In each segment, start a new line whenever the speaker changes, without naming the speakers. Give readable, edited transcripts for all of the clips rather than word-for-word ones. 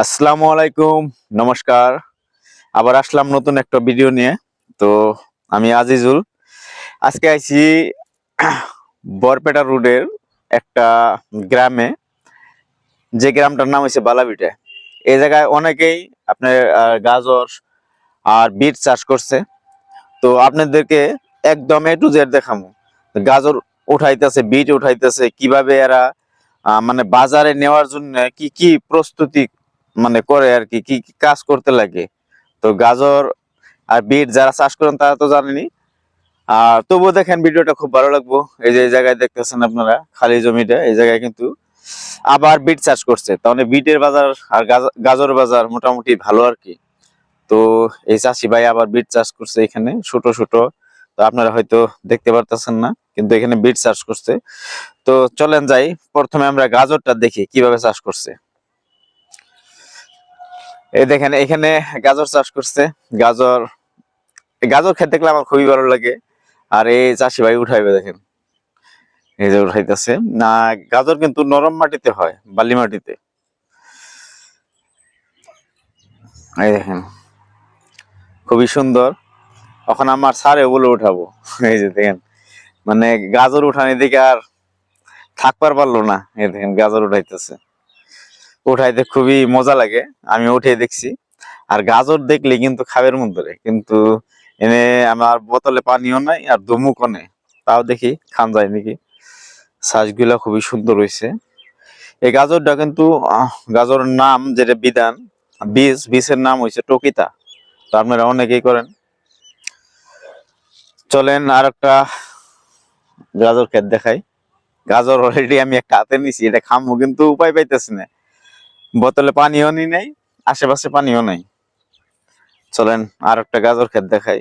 আসসালামু আলাইকুম, নমস্কার। আবার আসলাম নতুন একটা ভিডিও নিয়ে। তো আমি আজিজুল। আজকে আইছি বরপেটা রোডের একটা গ্রামে, যে গ্রামটার নাম হচ্ছে বালাভিটা। এই জায়গায় অনেকেই আপনার গাজর আর বিট চাষ করছে। তো আপনাদেরকে একদম এ টু জেড দেখাবো। গাজর উঠাইতেছে, বিট উঠাইতেছে, কিভাবে এরা মানে বাজারে নেওয়ার জন্য কি কি প্রস্তুতি মানে করে আর কি কি কি কাজ করতে লাগে। তো গাজর আর বিট যারা চাষ করেন তারা তো জানেনি। আর তবুও দেখেন ভিডিওটা খুব ভালো লাগবো। এই যে এই জায়গায় দেখতেছেন আপনারা খালি জমিটা, এই জায়গায় কিন্তু আবার বিট চাষ করছে। তাহলে বিটের বাজার আর গাজর বাজার মোটামুটি ভালো আর কি। তো এই চাষি ভাই আবার বিট চাষ করছে এখানে ছোট ছোট। তো আপনারা হয়তো দেখতে পারতেছেন না, কিন্তু এখানে বিট চাষ করছে। তো চলেন যাই, প্রথমে আমরা গাজরটা দেখি কিভাবে চাষ করছে। এই দেখেন এখানে গাজর চাষ করছে। গাজর গাজর খেতে দেখলে আমার খুবই ভালো লাগে। আর এই চাষি ভাই উঠাইবে, দেখেন এই যে উঠাইতেছে না। গাজর কিন্তু নরম মাটিতে হয়, বালি মাটিতে। এই দেখেন খুবই সুন্দর। এখন আমার সারে বলে উঠাবো। এই যে দেখেন মানে গাজর উঠানি দিকে আর থাকবার পারলো না। এই দেখেন গাজর উঠাইতেছে, উঠাইতে খুবই মজা লাগে। আমি উঠে দেখছি। আর গাজর দেখলে কিন্তু খাবের মন ধরে, কিন্তু এনে আমার বোতলে পানিও নাই আর ধুমুকও নেই। তাও দেখি খান যায় নাকি। শ্বাসগুলা খুবই সুন্দর হয়েছে। এই গাজরটা কিন্তু গাজরের নাম যেটা বিধান, বীজের নাম হয়েছে টকিতা। তো আপনারা অনেকেই করেন। চলেন আর একটা গাজর ক্ষেত দেখাই। গাজর অলরেডি আমি একটা হাতে নিছি, এটা খামো কিন্তু উপায় পাইতেছি না। বোতলে পানিও নি নাই, আশেপাশে পানিও নাই। চলেন আর একটা গাজর ক্ষেত দেখাই।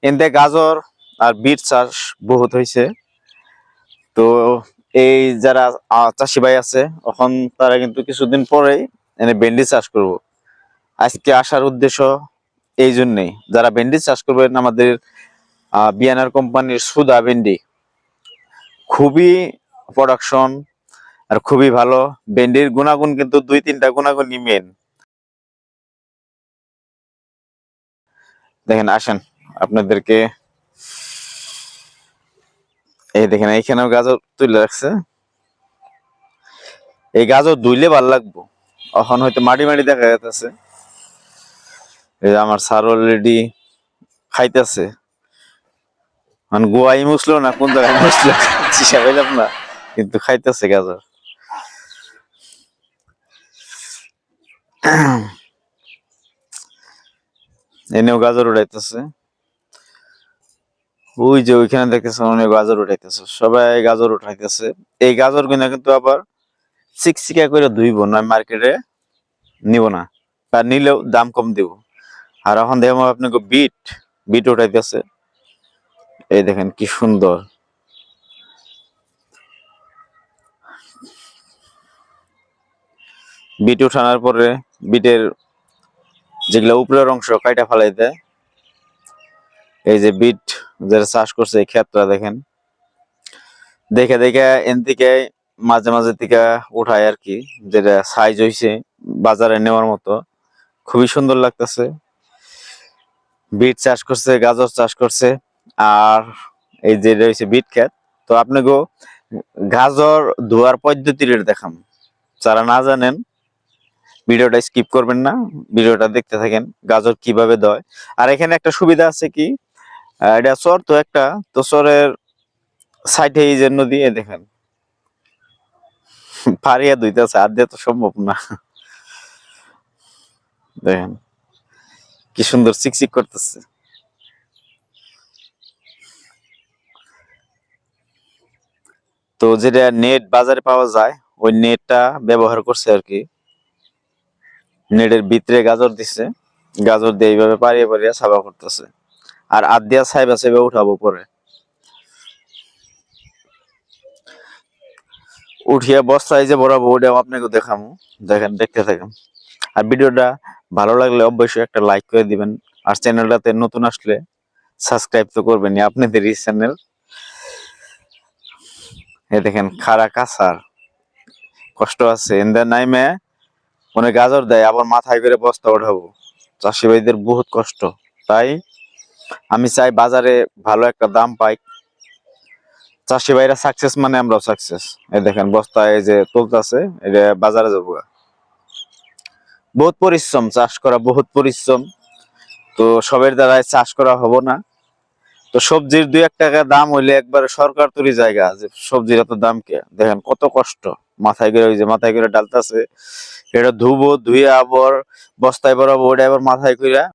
এতে গাজর আর বিট চাষ বহুত হয়েছে। তো এই যারা চাষি ভাই আছে এখন তারা কিন্তু কিছুদিন পরেই এনে ভেন্ডি চাষ করব। আজকে আসার উদ্দেশ্য এই জন্যই, যারা ভেন্ডি চাষ করবেন আমাদের বিয়ানার কোম্পানির সুদা ভেন্ডি খুবই প্রোডাকশন আর খুবই ভালো। ভেন্ডির গুণাগুণ কিন্তু দুই তিনটা গুণাগুণই মেন। দেখেন আসেন আপনাদেরকে, এই দেখেন এইখানেও গাজর তুলে রাখছে। এই গাজর ধুইলে ভালো লাগবো। এখন হয়তো মাটি মাটি দেখা যাচ্ছে। এই যে আমার স্যার অলরেডি খাইতেছে। মানে গোয়াই মুসলো না কোন জায়গায় মুসলো চিসা পাইলাম না, কিন্তু খাইতেছে গাজর। এনেও গাজর উঠাইতেছে। ওই যে ওইখানে দেখতেছে অনেক গাজর উঠাইতেছে, সবাই গাজর উঠাইতেছে। এই গাজর কিনা কিন্তু আবার চিকচিকা করে ধুইব না, মার্কেটে নিব না, বা নিলেও দাম কম দিব। আর এখন দেখবো আপনাকে বিট বিট উঠাইতেছে। এই দেখেন কি সুন্দর বিট উঠানোর পরে বিটের যেগুলা উপরের অংশ কাইটা ফেলাই দেয়। এই যে বিট যারা চাষ করছে এই ক্ষেতটা দেখেন, দেখে দেখে এন থেকে মাঝে মাঝে থেকে উঠায় আর কি, যেটা সাইজ হয়েছে বাজারে নেওয়ার মতো। খুবই সুন্দর লাগতেছে। বিট চাষ করছে, গাজর চাষ করছে। আর এই যে রয়েছে বিট ক্ষেত। তো আপনাকে গাজর ধোয়ার পদ্ধতিটা দেখাম। যারা না জানেন ভিডিওটা স্কিপ করবেন না, ভিডিওটা দেখতে থাকেন গাজর কিভাবে দেয়। আর এখানে একটা সুবিধা আছে কি, এটা চর তো একটা, তো চরের সাইডে এই যে নদী, দেখেন পাড়িয়া দুইতেছে, হাত দিয়ে তো সম্ভব না। দেখেন কি সুন্দর চিকচিক করতেছে। তো যেটা নেট বাজারে পাওয়া যায় ওই নেটটা ব্যবহার করছে আর কি। নেটের ভিতরে গাজর দিচ্ছে, গাজর দিয়ে এইভাবে পাড়িয়ে পাড়িয়ে সাবা করতেছে। আর আদ দিয়া সাইবা সাইবা উঠাবো পরে, উঠিয়া বস্তায় যে বরাবো ওটাও আপনাকে দেখাবো। দেখেন দেখতে থাকেন। আর ভিডিওটা ভালো লাগলে অবশ্যই একটা লাইক করে দিবেন। আর চ্যানেলটাতে নতুন আসলে সাবস্ক্রাইব তো করবেন আপনাদের এই চ্যানেল। এই দেখেন খাড়া কাছার কষ্ট আছে এন্দা নাইমে অনেক গাজর দেয়, আবার মাথায় করে বস্তা ওঠাবো। চাষি ভাইদের বহুত কষ্ট। তাই আমি চাই বাজারে ভালো একটা দাম পাই। চাষি ভাইরা সাকসেস মানে আমরাও সাকসেস। এই দেখেন বস্তায় এই যে তুলতেছে, এটা বাজারে যাবো। বহুত পরিশ্রম, চাষ করা বহুত পরিশ্রম। তো সবের দ্বারাই চাষ করা হবো না। তো সবজির 2-1 টাকা দাম হইলে একবারে সরকার তৈরি জায়গা যে সবজির এত দাম কে, দেখেন কত কষ্ট। মাথায় করে ওই যে মাথায় করে ডালতাছে, এটা ধুবো, ধুয়ে আবার বস্তায় ভরাবো, ওটা আবার মাথায় করে